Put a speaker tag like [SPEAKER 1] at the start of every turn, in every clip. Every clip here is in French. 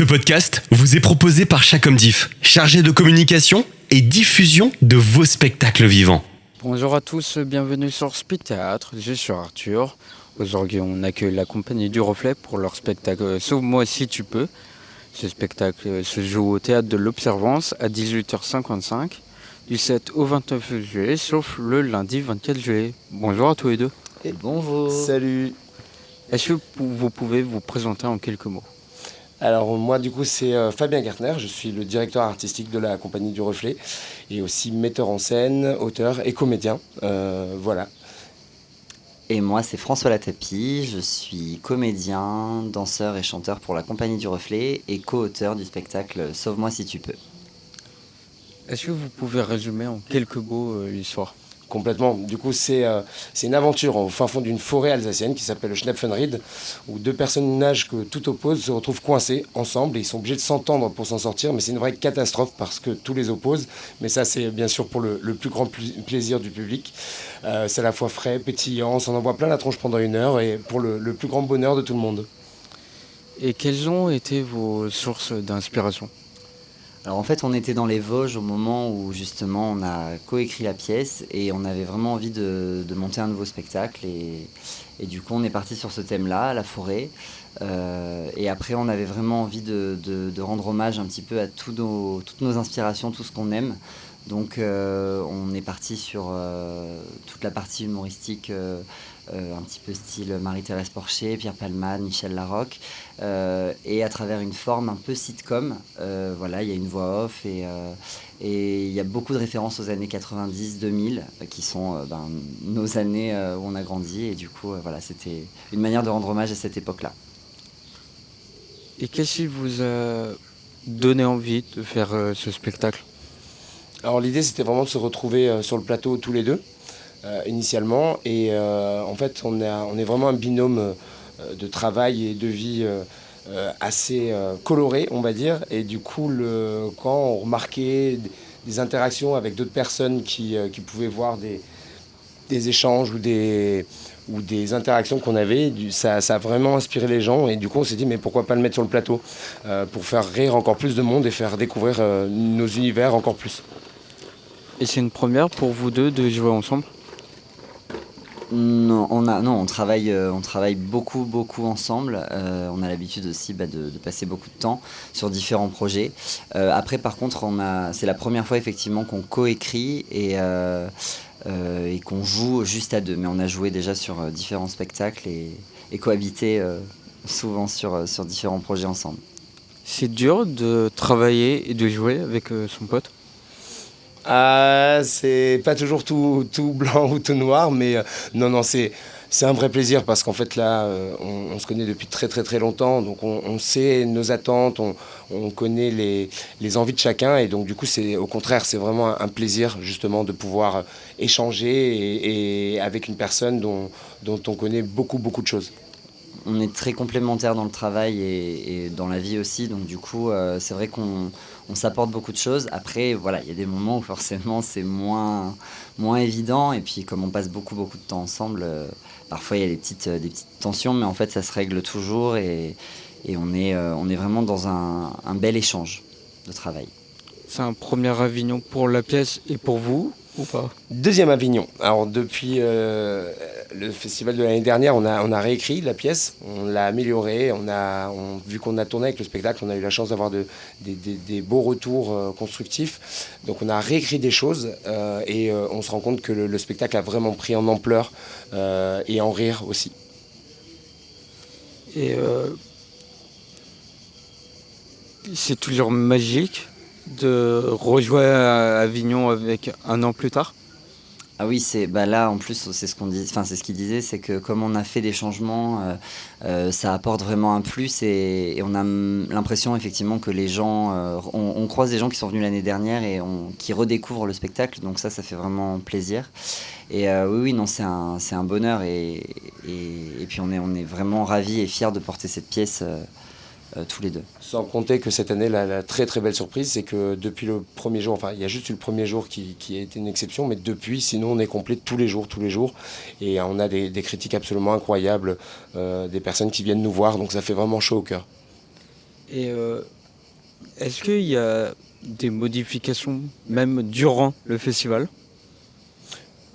[SPEAKER 1] Ce podcast vous est proposé par Chacomdiff, chargé de communication et diffusion de vos spectacles vivants.
[SPEAKER 2] Bonjour à tous, bienvenue sur Speed Théâtre, je suis Arthur. Aujourd'hui on accueille la compagnie du Reflet pour leur spectacle Sauve-moi si tu peux. Ce spectacle se joue au Théâtre de l'Observance à 18h55 du 7 au 29 juillet, sauf le lundi 24 juillet. Bonjour à tous les deux.
[SPEAKER 3] Et bonjour.
[SPEAKER 4] Salut.
[SPEAKER 2] Est-ce que vous pouvez vous présenter en quelques mots ?
[SPEAKER 4] Alors moi du coup c'est Fabien Gartner, je suis le directeur artistique de la compagnie du Reflet et aussi metteur en scène, auteur et comédien. Voilà.
[SPEAKER 3] Et moi c'est François Latapi, je suis comédien, danseur et chanteur pour la compagnie du Reflet et co-auteur du spectacle Sauve-moi si tu peux.
[SPEAKER 2] Est-ce que vous pouvez résumer en quelques mots l'histoire ?
[SPEAKER 4] Complètement. Du coup, c'est une aventure au fin fond d'une forêt alsacienne qui s'appelle le Schnepfenried, où deux personnages que tout oppose se retrouvent coincés ensemble et ils sont obligés de s'entendre pour s'en sortir. Mais c'est une vraie catastrophe parce que tout les oppose. Mais ça, c'est bien sûr pour le plus grand plaisir du public. C'est à la fois frais, pétillant, on s'en envoie plein la tronche pendant 1 heure et pour le plus grand bonheur de tout le monde.
[SPEAKER 2] Et quelles ont été vos sources d'inspiration ?
[SPEAKER 3] Alors en fait on était dans les Vosges au moment où justement on a coécrit la pièce et on avait vraiment envie de monter un nouveau spectacle et du coup on est parti sur ce thème-là, la forêt. Et après on avait vraiment envie de rendre hommage un petit peu à toutes nos inspirations, tout ce qu'on aime. Donc on est parti sur toute la partie humoristique, un petit peu style Marie-Thérèse Porcher, Pierre Palmade, Michel Larocque, et à travers une forme un peu sitcom. Voilà, il y a une voix off et il y a beaucoup de références aux années 90-2000 qui sont nos années où on a grandi et du coup voilà, c'était une manière de rendre hommage à cette époque-là.
[SPEAKER 2] Et qu'est-ce qui vous a donné envie de faire ce spectacle ?
[SPEAKER 4] Alors l'idée c'était vraiment de se retrouver sur le plateau tous les deux initialement et en fait on est vraiment un binôme de travail et de vie assez coloré on va dire et du coup quand on remarquait des interactions avec d'autres personnes qui pouvaient voir des échanges ou des interactions qu'on avait, ça a vraiment inspiré les gens et du coup on s'est dit mais pourquoi pas le mettre sur le plateau pour faire rire encore plus de monde et faire découvrir nos univers encore plus.
[SPEAKER 2] Et c'est une première pour vous deux de jouer ensemble ?
[SPEAKER 3] Non, on travaille beaucoup ensemble. On a l'habitude aussi de passer beaucoup de temps sur différents projets. Après, par contre, c'est la première fois effectivement qu'on coécrit et qu'on joue juste à deux. Mais on a joué déjà sur différents spectacles et cohabité souvent sur différents projets ensemble.
[SPEAKER 2] C'est dur de travailler et de jouer avec son pote ?
[SPEAKER 4] C'est pas toujours tout blanc ou tout noir, mais non, c'est un vrai plaisir parce qu'en fait là, on se connaît depuis très longtemps, donc on sait nos attentes, on connaît les envies de chacun et donc du coup au contraire c'est vraiment un plaisir justement de pouvoir échanger et avec une personne dont on connaît beaucoup de choses.
[SPEAKER 3] On est très complémentaires dans le travail et dans la vie aussi, donc du coup c'est vrai qu'on s'apporte beaucoup de choses. Après voilà, il y a des moments où forcément c'est moins évident et puis comme on passe beaucoup de temps ensemble, parfois il y a des petites tensions, mais en fait ça se règle toujours et on est vraiment dans un bel échange de travail.
[SPEAKER 2] C'est un premier Avignon pour la pièce et pour vous ou pas ?
[SPEAKER 4] Deuxième Avignon. Alors depuis le festival de l'année dernière, on a réécrit la pièce, on l'a améliorée, vu qu'on a tourné avec le spectacle, on a eu la chance d'avoir des beaux retours constructifs. Donc on a réécrit des choses et on se rend compte que le spectacle a vraiment pris en ampleur et en rire aussi.
[SPEAKER 2] Et c'est toujours magique de rejouer à Avignon avec 1 an plus tard ?
[SPEAKER 3] Ah oui, là en plus c'est ce qu'on dit, c'est ce qu'il disait, c'est que comme on a fait des changements, ça apporte vraiment un plus et on a l'impression effectivement que les gens, on croise des gens qui sont venus l'année dernière et qui redécouvrent le spectacle, donc ça fait vraiment plaisir. Et oui, non, c'est un bonheur et puis on est vraiment ravis et fiers de porter cette pièce. Tous les deux.
[SPEAKER 4] Sans compter que cette année, la très belle surprise, c'est que depuis le premier jour, il y a juste eu le premier jour qui a été une exception, mais depuis, sinon on est complet tous les jours, et on a des critiques absolument incroyables, des personnes qui viennent nous voir, donc ça fait vraiment chaud au cœur.
[SPEAKER 2] Et est-ce qu'il y a des modifications même durant le festival?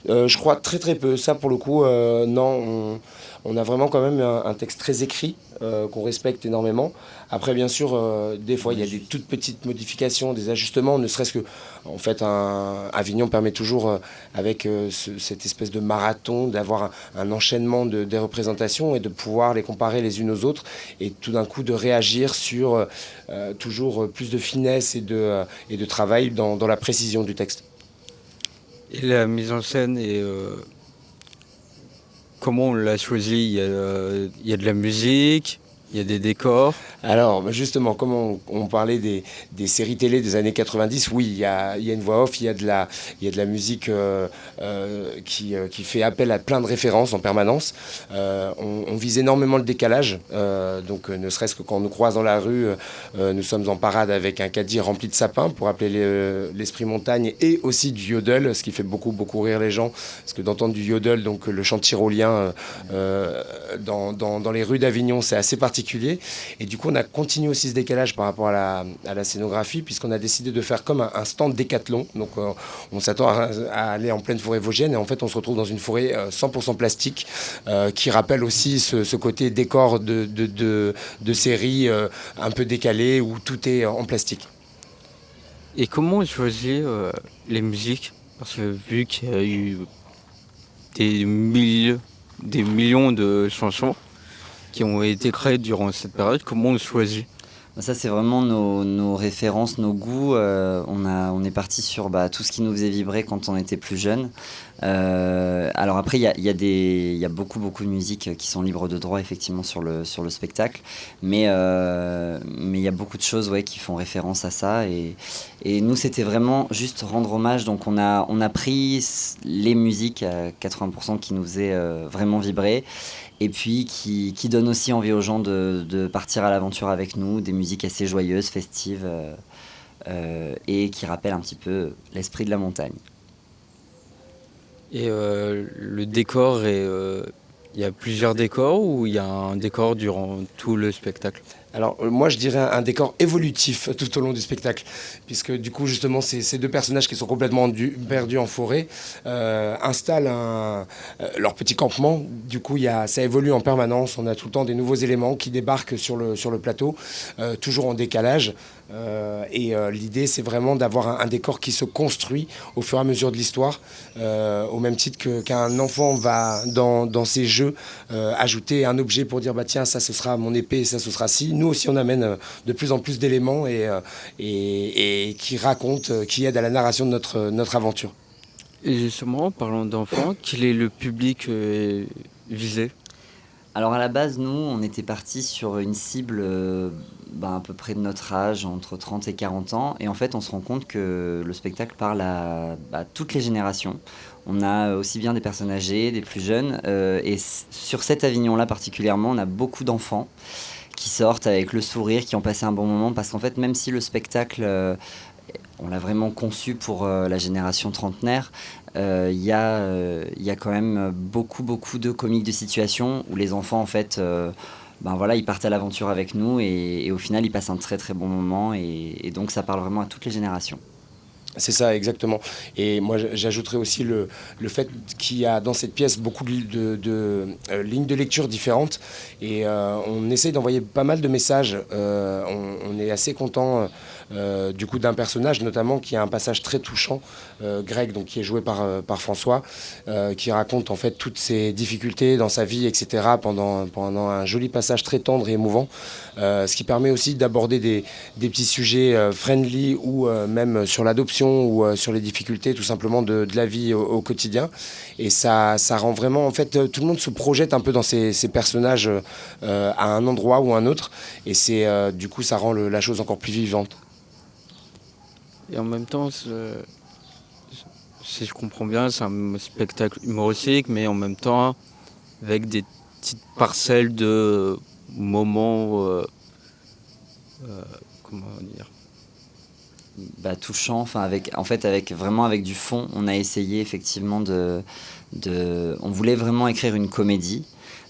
[SPEAKER 4] Je crois très très peu. Ça pour le coup, non, on a vraiment quand même un texte très écrit qu'on respecte énormément. Après bien sûr, des fois il y a des toutes petites modifications, des ajustements, ne serait-ce que en fait Avignon permet toujours avec cette espèce de marathon d'avoir un enchaînement des représentations et de pouvoir les comparer les unes aux autres et tout d'un coup de réagir sur toujours plus de finesse et de travail dans la précision du texte.
[SPEAKER 2] Et la mise en scène, et comment on l'a choisi? Il y a de la musique, il y a des décors.
[SPEAKER 4] Alors justement, comme on parlait des séries télé des années 90, oui, il y a une voix off, il y a de la musique qui fait appel à plein de références en permanence. On vise énormément le décalage, donc ne serait-ce que quand on nous croise dans la rue, nous sommes en parade avec un caddie rempli de sapins pour appeler l'esprit montagne et aussi du yodel, ce qui fait beaucoup rire les gens, parce que d'entendre du yodel, donc le chant tyrolien dans les rues d'Avignon, c'est assez particulier. Et du coup, on a continué aussi ce décalage par rapport à la scénographie, puisqu'on a décidé de faire comme un stand décathlon. Donc, on s'attend à aller en pleine forêt vosgienne, et en fait, on se retrouve dans une forêt 100% plastique, qui rappelle aussi ce côté décor de série un peu décalé, où tout est en plastique.
[SPEAKER 2] Et comment on choisit les musiques? Parce que vu qu'il y a eu des millions de chansons qui ont été créées durant cette période, comment on choisit?
[SPEAKER 3] Ça, c'est vraiment nos références, nos goûts. On est parti sur tout ce qui nous faisait vibrer quand on était plus jeune. Alors après, il y a beaucoup de musiques qui sont libres de droit, effectivement, sur le spectacle. Mais il y a beaucoup de choses, ouais, qui font référence à ça. Et nous, c'était vraiment juste rendre hommage. Donc on a pris les musiques à 80% qui nous faisaient vraiment vibrer. Et puis qui donne aussi envie aux gens de partir à l'aventure avec nous, des musiques assez joyeuses, festives, et qui rappellent un petit peu l'esprit de la montagne.
[SPEAKER 2] Et le décor, il y a plusieurs décors ou il y a un décor durant tout le spectacle?
[SPEAKER 4] Alors moi je dirais un décor évolutif tout au long du spectacle, puisque du coup justement ces deux personnages qui sont complètement perdus en forêt installent leur petit campement. Du coup ça évolue en permanence, on a tout le temps des nouveaux éléments qui débarquent sur le plateau, toujours en décalage. L'idée c'est vraiment d'avoir un décor qui se construit au fur et à mesure de l'histoire, au même titre qu'un enfant va dans ses jeux ajouter un objet pour dire tiens ça ce sera mon épée, ça ce sera ci. Nous aussi on amène de plus en plus d'éléments et qui racontent, qui aident à la narration de notre aventure.
[SPEAKER 2] Et justement, parlant d'enfants, quel est le public visé?
[SPEAKER 3] Alors à la base, nous, on était partis sur une cible à peu près de notre âge, entre 30 et 40 ans. Et en fait, on se rend compte que le spectacle parle à toutes les générations. On a aussi bien des personnes âgées, des plus jeunes. Sur cet Avignon-là particulièrement, on a beaucoup d'enfants qui sortent avec le sourire, qui ont passé un bon moment. Parce qu'en fait, même si le spectacle, on l'a vraiment conçu pour la génération trentenaire, il y a quand même beaucoup de comiques de situation où les enfants, en fait, ils partent à l'aventure avec nous et au final, ils passent un très très bon moment. Et donc, ça parle vraiment à toutes les générations.
[SPEAKER 4] C'est ça, exactement. Et moi, j'ajouterais aussi le fait qu'il y a dans cette pièce beaucoup de lignes de lecture différentes. Et on essaye d'envoyer pas mal de messages. On est assez content du coup d'un personnage, notamment, qui a un passage très touchant, Greg, donc, qui est joué par François, qui raconte en fait toutes ses difficultés dans sa vie, etc., pendant un joli passage très tendre et émouvant. Ce qui permet aussi d'aborder des petits sujets friendly ou même sur l'adoption ou sur les difficultés tout simplement de la vie au quotidien. Et ça rend vraiment, en fait, tout le monde se projette un peu dans ces personnages à un endroit ou un autre. Et du coup, ça rend la chose encore plus vivante.
[SPEAKER 2] Et en même temps, si je comprends bien, c'est un spectacle humoristique, mais en même temps, avec des petites parcelles de moments, comment dire,
[SPEAKER 3] touchant, vraiment avec du fond. On a essayé effectivement on voulait vraiment écrire une comédie,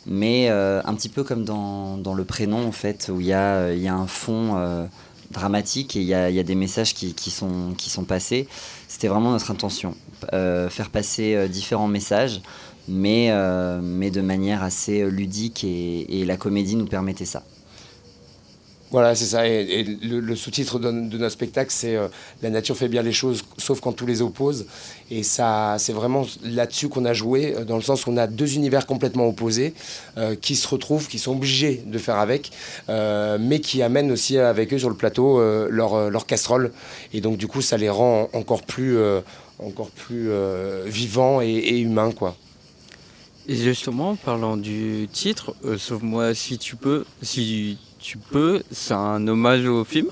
[SPEAKER 3] mais un petit peu comme dans le prénom, en fait, où il y a un fond dramatique et il y a des messages qui sont passés. C'était vraiment notre intention, faire passer différents messages, mais de manière assez ludique, et la comédie nous permettait ça.
[SPEAKER 4] Voilà, c'est ça. Et le sous-titre de notre spectacle, c'est La nature fait bien les choses, sauf quand tout les oppose. Et ça, c'est vraiment là-dessus qu'on a joué, dans le sens où on a deux univers complètement opposés qui se retrouvent, qui sont obligés de faire avec, mais qui amènent aussi avec eux sur le plateau leur casserole. Et donc, du coup, ça les rend encore plus vivants et humains, quoi.
[SPEAKER 2] Et justement, parlant du titre, Sauve-moi si tu peux, c'est un hommage au film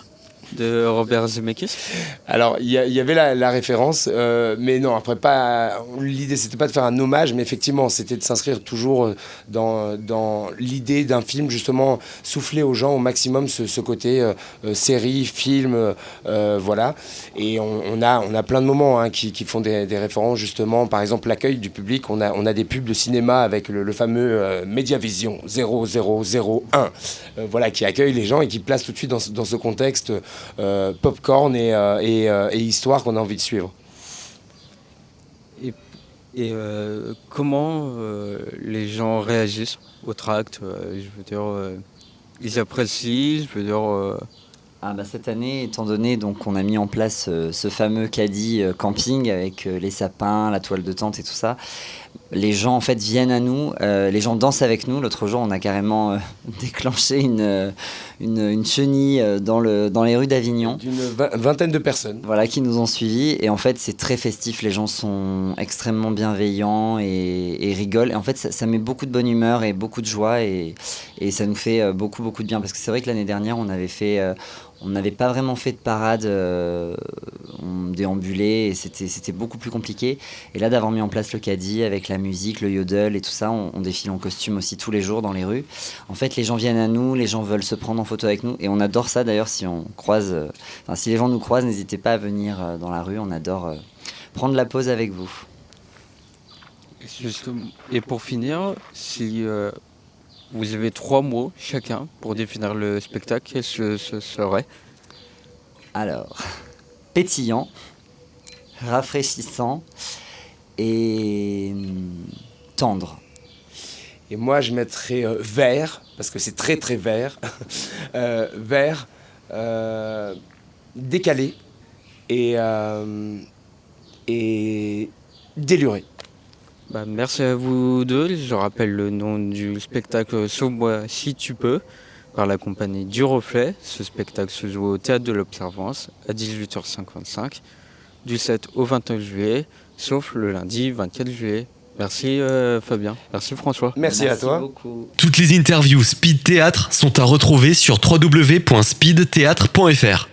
[SPEAKER 2] de Robert Zemeckis.
[SPEAKER 4] Alors, il y avait la référence, mais non, après, pas. L'idée, c'était pas de faire un hommage, mais effectivement, c'était de s'inscrire toujours dans l'idée d'un film, justement, souffler aux gens au maximum ce côté série, film, voilà. Et on a plein de moments qui font des références, justement. Par exemple, l'accueil du public. On a des pubs de cinéma avec le fameux Mediavision 0001, voilà, qui accueille les gens et qui place tout de suite dans ce contexte popcorn et histoire qu'on a envie de suivre.
[SPEAKER 2] Et comment les gens réagissent au tract, je veux dire, ils apprécient, je veux dire...
[SPEAKER 3] Cette année, étant donné qu'on a mis en place ce fameux caddie camping avec les sapins, la toile de tente et tout ça, les gens en fait viennent à nous, les gens dansent avec nous. L'autre jour, on a carrément déclenché une chenille dans les rues d'Avignon.
[SPEAKER 4] D'une vingtaine de personnes.
[SPEAKER 3] Voilà, qui nous ont suivis. Et en fait, c'est très festif. Les gens sont extrêmement bienveillants et rigolent. Et en fait, ça met beaucoup de bonne humeur et beaucoup de joie. Et ça nous fait beaucoup, beaucoup de bien. Parce que c'est vrai que l'année dernière, on n'avait pas vraiment fait de parade, on déambulait et c'était beaucoup plus compliqué. Et là, d'avoir mis en place le caddie avec la musique, le yodel et tout ça, on défile en costume aussi tous les jours dans les rues. En fait, les gens viennent à nous, les gens veulent se prendre en photo avec nous et on adore ça. D'ailleurs, si les gens nous croisent, n'hésitez pas à venir dans la rue, on adore prendre la pause avec vous.
[SPEAKER 2] Et pour finir, si vous avez 3 mots chacun pour définir le spectacle, qu'est-ce que ce serait ?
[SPEAKER 3] Alors, pétillant, rafraîchissant et tendre.
[SPEAKER 4] Et moi, je mettrais vert, parce que c'est très très vert. Vert, décalé et déluré.
[SPEAKER 2] Merci à vous deux. Je rappelle le nom du spectacle Sauve-moi si tu peux, par la compagnie du Reflet. Ce spectacle se joue au Théâtre de l'Observance à 18h55 du 7 au 29 juillet, sauf le lundi 24 juillet. Merci Fabien, merci François.
[SPEAKER 4] Merci à toi.
[SPEAKER 3] Beaucoup.
[SPEAKER 1] Toutes les interviews Speed Théâtre sont à retrouver sur www.speedtheatre.fr.